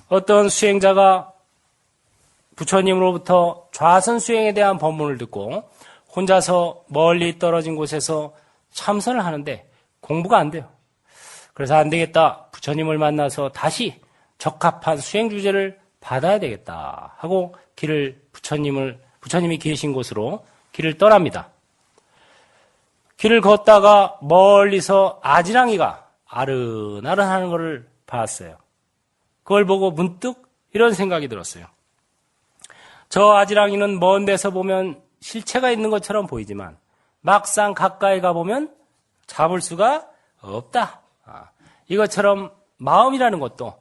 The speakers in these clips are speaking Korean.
어떤 수행자가 부처님으로부터 좌선 수행에 대한 법문을 듣고 혼자서 멀리 떨어진 곳에서 참선을 하는데 공부가 안 돼요. 그래서 안 되겠다. 부처님을 만나서 다시 적합한 수행 주제를 받아야 되겠다 하고 부처님이 계신 곳으로 길을 떠납니다. 길을 걷다가 멀리서 아지랑이가 아른아른하는 것을 봤어요. 그걸 보고 문득 이런 생각이 들었어요. 저 아지랑이는 먼 데서 보면 실체가 있는 것처럼 보이지만 막상 가까이 가보면 잡을 수가 없다. 이것처럼 마음이라는 것도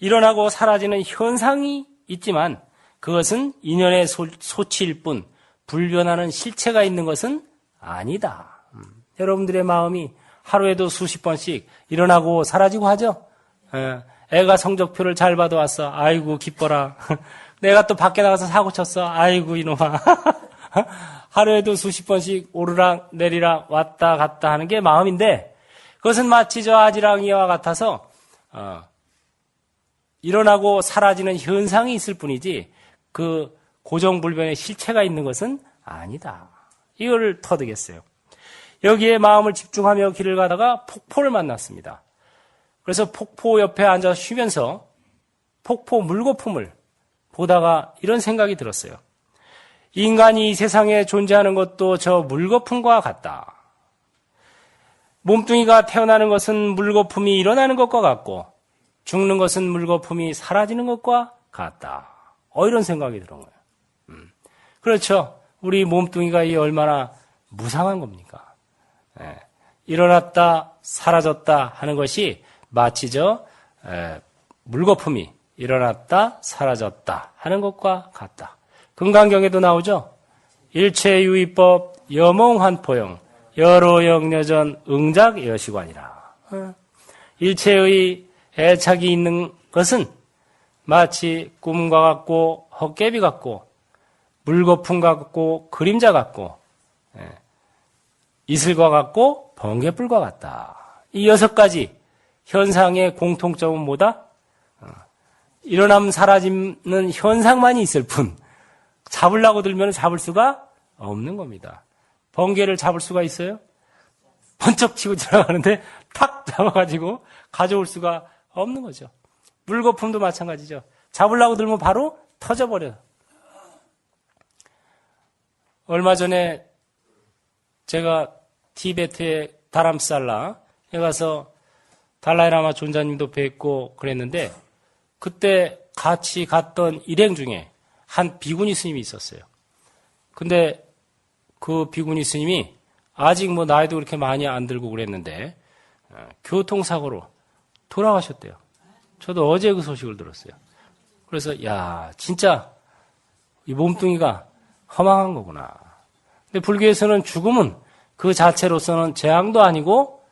일어나고 사라지는 현상이 있지만 그것은 인연의 소치일 뿐 불변하는 실체가 있는 것은 아니다. 여러분들의 마음이 하루에도 수십 번씩 일어나고 사라지고 하죠. 애가 성적표를 잘 받아왔어. 아이고 기뻐라. 내가 또 밖에 나가서 사고 쳤어. 아이고 이놈아. 하루에도 수십 번씩 오르락 내리락 왔다 갔다 하는 게 마음인데 그것은 마치 저 아지랑이와 같아서 일어나고 사라지는 현상이 있을 뿐이지 그 고정불변의 실체가 있는 것은 아니다. 이거를 터득했어요. 여기에 마음을 집중하며 길을 가다가 폭포를 만났습니다. 그래서 폭포 옆에 앉아 쉬면서 폭포 물거품을 보다가 이런 생각이 들었어요. 인간이 이 세상에 존재하는 것도 저 물거품과 같다. 몸뚱이가 태어나는 것은 물거품이 일어나는 것과 같고 죽는 것은 물거품이 사라지는 것과 같다. 이런 생각이 들은 거예요. 그렇죠. 우리 몸뚱이가 이 얼마나 무상한 겁니까? 일어났다 사라졌다 하는 것이 마치 저 물거품이 일어났다 사라졌다 하는 것과 같다. 금강경에도 나오죠. 일체유의법 여몽한포용 여로영여전 응작여시관이라. 일체의 애착이 있는 것은 마치 꿈과 같고 헛개비 같고 물거품 같고 그림자 같고 이슬과 같고 번개불과 같다. 이 6가지 현상의 공통점은 뭐다? 일어남 사라지는 현상만이 있을 뿐 잡으려고 들면 잡을 수가 없는 겁니다. 번개를 잡을 수가 있어요? 번쩍 치고 지나가는데 탁 잡아가지고 가져올 수가 없는 거죠. 물거품도 마찬가지죠. 잡으려고 들면 바로 터져버려요. 얼마 전에 제가 티베트의 다람살라에 가서 달라이라마 존자님도 뵙고 그랬는데 그때 같이 갔던 일행 중에 한 비구니 스님이 있었어요. 근데 그 비구니 스님이 아직 뭐 나이도 그렇게 많이 안 들고 그랬는데 교통사고로 돌아가셨대요. 저도 어제 그 소식을 들었어요. 그래서 야 진짜 이 몸뚱이가 허망한 거구나. 근데 불교에서는 죽음은 그 자체로서는 재앙도 아니고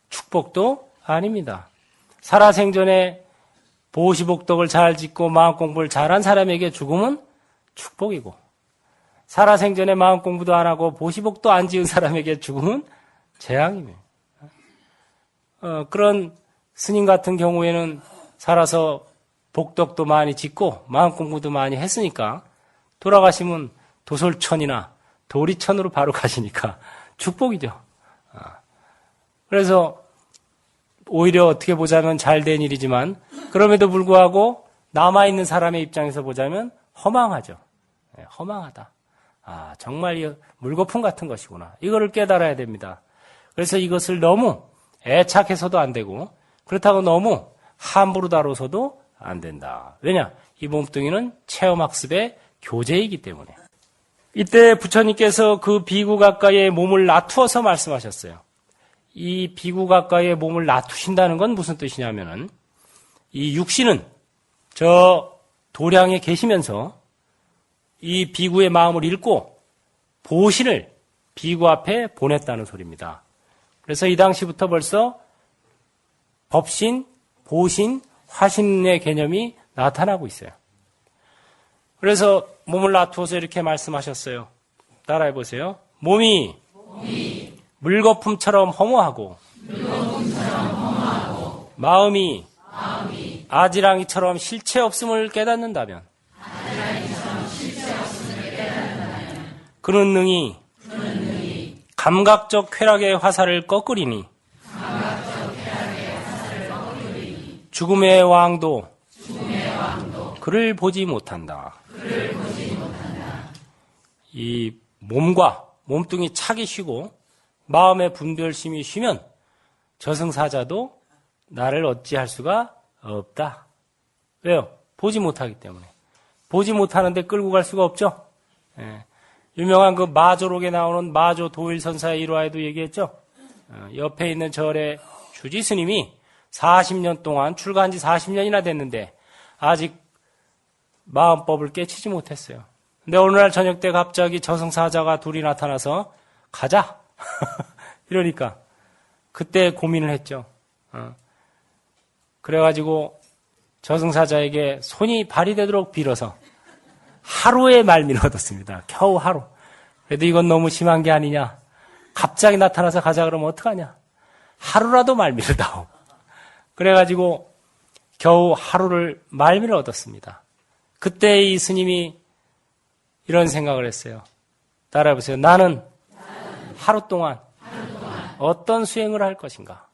축복도 아닙니다. 살아생전에 보시복덕을 잘 짓고 마음공부를 잘한 사람에게 죽음은 축복이고 살아생전에 마음공부도 안 하고 보시복도 안 지은 사람에게 죽음은 재앙이며 그런 스님 같은 경우에는 살아서 복덕도 많이 짓고 마음공부도 많이 했으니까 돌아가시면 도솔천이나 도리천으로 바로 가시니까 축복이죠. 그래서 오히려 어떻게 보자면 잘된 일이지만 그럼에도 불구하고 남아있는 사람의 입장에서 보자면 허망하죠. 허망하다. 정말 물거품 같은 것이구나. 이거를 깨달아야 됩니다. 그래서 이것을 너무 애착해서도 안 되고 그렇다고 너무 함부로 다뤄서도 안 된다. 왜냐? 이 몸뚱이는 체험학습의 교재이기 때문에. 이때 부처님께서 그 비구 가까이에 몸을 놔두어서 말씀하셨어요. 이 비구 가까이에 몸을 놔두신다는 건 무슨 뜻이냐면은 이 육신은 저 도량에 계시면서 이 비구의 마음을 읽고 보신을 비구 앞에 보냈다는 소리입니다. 그래서 이 당시부터 벌써 법신, 보신, 화신의 개념이 나타나고 있어요. 그래서 몸을 놔두어서 이렇게 말씀하셨어요. 따라해 보세요. 몸이 물거품처럼 허무하고 마음이 아지랑이처럼 실체 없음을 깨닫는다면 그는 능히 감각적 쾌락의 화살을 꺾으리니 죽음의 왕도 그를 보지 못한다. 이 몸과 몸뚱이 차기 쉬고 마음의 분별심이 쉬면 저승사자도 나를 어찌할 수가 없다. 왜요? 보지 못하기 때문에. 보지 못하는데 끌고 갈 수가 없죠. 예. 유명한 그 마조록에 나오는 마조 도일선사의 일화에도 얘기했죠. 옆에 있는 절의 주지 스님이 40년 동안 출가한 지 40년이나 됐는데 아직 마음법을 깨치지 못했어요. 근데 어느 날 저녁 때 갑자기 저승사자가 둘이 나타나서 가자. 이러니까 그때 고민을 했죠. 그래가지고 저승사자에게 손이 발이 되도록 빌어서 하루의 말미를 얻었습니다. 겨우 하루. 그래도 이건 너무 심한 게 아니냐. 갑자기 나타나서 가자 그러면 어떡하냐. 하루라도 말미를 다오. 그래가지고 겨우 하루를 말미를 얻었습니다. 그때 이 스님이 이런 생각을 했어요. 따라해보세요. 나는 하루 동안 어떤 수행을 할 것인가.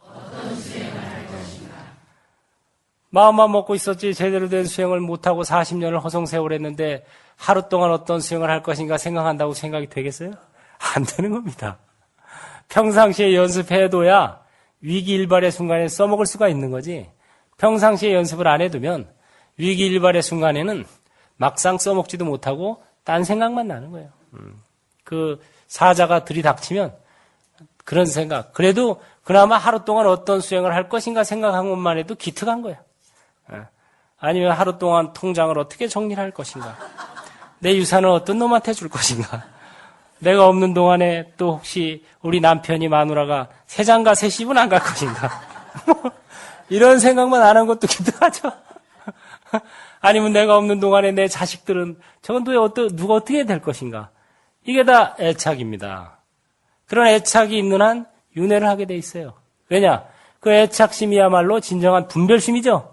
마음만 먹고 있었지 제대로 된 수행을 못하고 40년을 허송세월 했는데 하루 동안 어떤 수행을 할 것인가 생각한다고 생각이 되겠어요? 안 되는 겁니다. 평상시에 연습해둬야 위기일발의 순간에 써먹을 수가 있는 거지. 평상시에 연습을 안 해두면 위기일발의 순간에는 막상 써먹지도 못하고 딴 생각만 나는 거예요. 그 사자가 들이닥치면 그런 생각. 그래도 그나마 하루 동안 어떤 수행을 할 것인가 생각한 것만 해도 기특한 거예요. 아니면 하루 동안 통장을 어떻게 정리를 할 것인가. 내 유산을 어떤 놈한테 줄 것인가. 내가 없는 동안에 또 혹시 우리 남편이 마누라가 세 장가 세 집은 안 갈 것인가. 이런 생각만 안 한 것도 기특하죠. 아니면 내가 없는 동안에 내 자식들은 저건 누가 어떻게 될 것인가. 이게 다 애착입니다. 그런 애착이 있는 한 윤회를 하게 돼 있어요. 왜냐? 그 애착심이야말로 진정한 분별심이죠.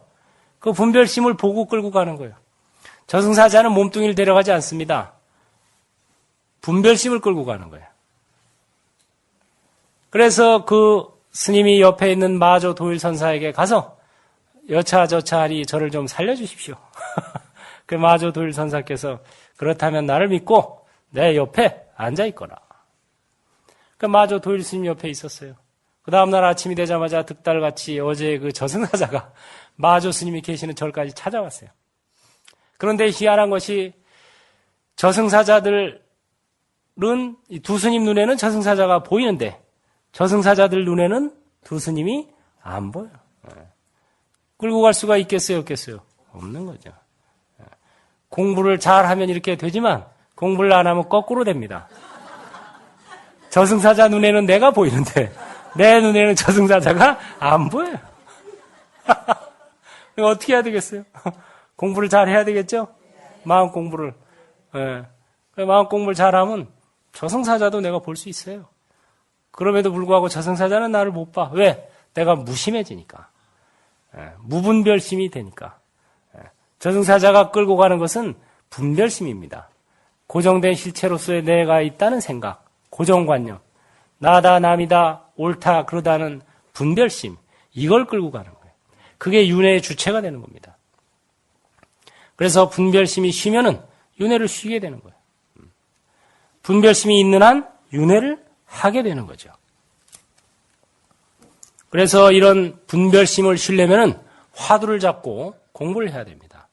그 분별심을 보고 끌고 가는 거예요. 저승사자는 몸뚱이를 데려가지 않습니다. 분별심을 끌고 가는 거예요. 그래서 그 스님이 옆에 있는 마조 도일선사에게 가서 여차저차하리 저를 좀 살려주십시오. 그 마조 도일선사께서 그렇다면 나를 믿고 내 옆에 앉아있거라. 그 마조 도일 스님 옆에 있었어요. 그 다음날 아침이 되자마자 득달같이 어제 그 저승사자가 마조 스님이 계시는 절까지 찾아왔어요. 그런데 희한한 것이 저승사자들은 두 스님 눈에는 저승사자가 보이는데 저승사자들 눈에는 두 스님이 안 보여요. 끌고 갈 수가 있겠어요, 없겠어요? 없는 거죠. 공부를 잘하면 이렇게 되지만 공부를 안 하면 거꾸로 됩니다. 저승사자 눈에는 내가 보이는데 내 눈에는 저승사자가 안 보여요. 어떻게 해야 되겠어요? 공부를 잘 해야 되겠죠? 마음 공부를. 마음 공부를 잘하면 저승사자도 내가 볼 수 있어요. 그럼에도 불구하고 저승사자는 나를 못 봐. 왜? 내가 무심해지니까. 무분별심이 되니까. 저승사자가 끌고 가는 것은 분별심입니다. 고정된 실체로서의 내가 있다는 생각, 고정관념, 나다 남이다 옳다 그러다는 분별심, 이걸 끌고 가는 거예요. 그게 윤회의 주체가 되는 겁니다. 그래서 분별심이 쉬면은 윤회를 쉬게 되는 거예요. 분별심이 있는 한 윤회를 하게 되는 거죠. 그래서 이런 분별심을 쉬려면은 화두를 잡고 공부를 해야 됩니다.